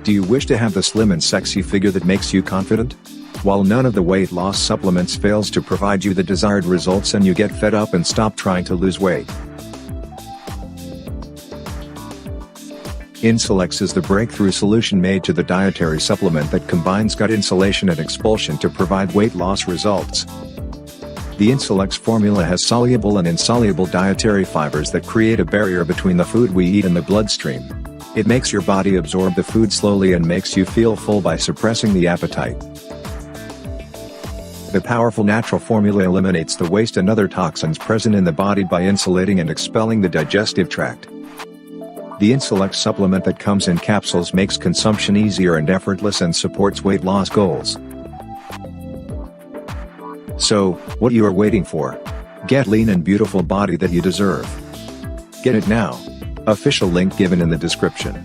Do you wish to have the slim and sexy figure that makes you confident? While none of the weight loss supplements fails to provide you the desired results and you get fed up and stop trying to lose weight. Insulex is the breakthrough solution made to the dietary supplement that combines gut insulation and expulsion to provide weight loss results. The Insulex formula has soluble and insoluble dietary fibers that create a barrier between the food we eat and the bloodstream. It makes your body absorb the food slowly and makes you feel full by suppressing the appetite. The powerful natural formula eliminates the waste and other toxins present in the body by insulating and expelling the digestive tract. The Insulex supplement that comes in capsules makes consumption easier and effortless and supports weight loss goals. So, what you are waiting for? Get lean and beautiful body that you deserve. Get it now. Official link given in the description.